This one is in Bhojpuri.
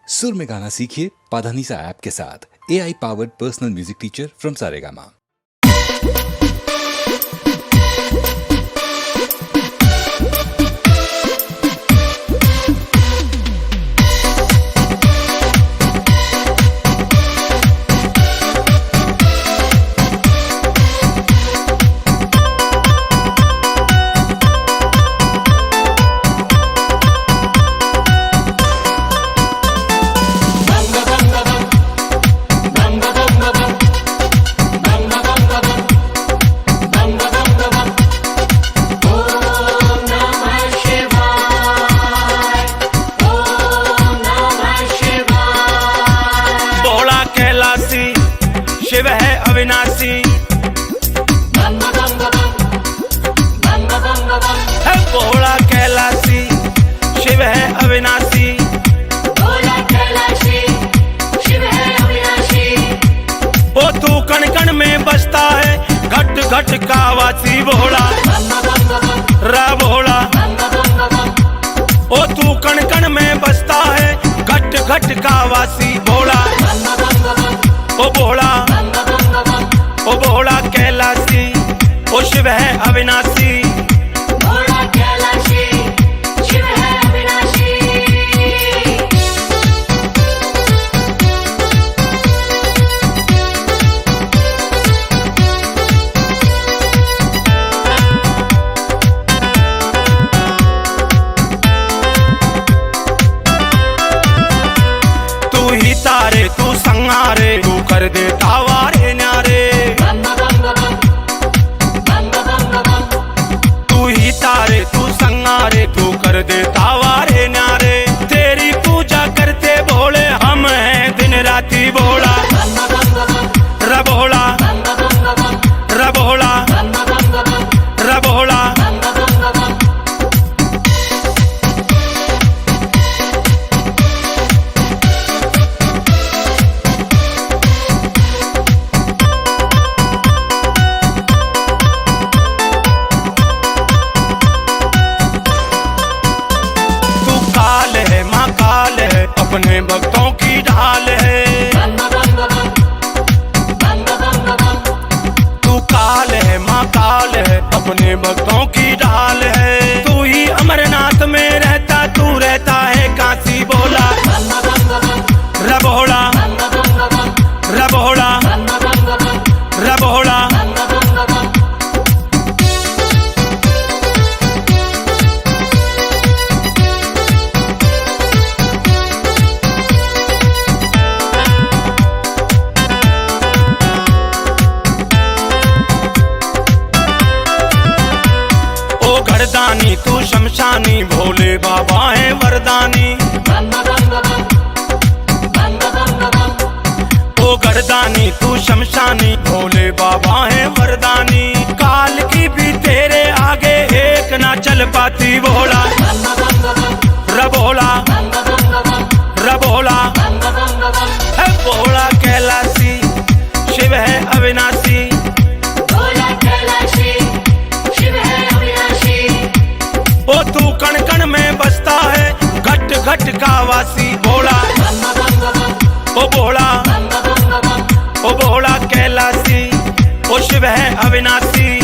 सुर में गाना सीखिए पाधानीसा ऐप के साथ। AI powered personal music teacher from Saregama. Shiv है अविनाशी, है भोला कैलाशी। शिव है अविनाशी, भोला कैलाशी। शिव है अविनाशी। वो तू कण कण में बसता है, घट घट का वासी भोला रा भोला। ओ तू कण कण में बसता है, घट घट का वासी भोला। ओ भोला, ओ भोला कैलाशी, ओ शिव है अविनाशी। भोला कैलाशी। शिव है अविनाशी। तू ही तारे तू संहारे, तू कर दे तावारे न्यारे। तू ही तारे तू संहारे, तू कर दे तावारे न्यारे। तेरी पूजा करते भोले हम हैं दिन राती भोला रा भोला रा भोला रा भोला। अपने भक्तों की ढाल है, तू काल है माँ काल है, अपने भक्तों की ढाल है। तू ही अमरनाथ में रहता, तू रहता है काशी भोला रा भोला रा भोला रा भोला। वरदानी तू शमशानी, भोले बाबा है वरदानी। ओ गर्दानी तू शमशानी, भोले बाबा है वरदानी। काल की भी तेरे आगे एक ना चल पाती भोला रा भोला रा भोला। है भोला कैलाशी, शिव है अविनाशी। भोला कैलाशी। शिव है अविनाशी। ओ तू कण कण में बसता है, घट घट का वासी भोला। ओ भोला, ओ भोला कैलाशी, ओ शिव है अविनाशी।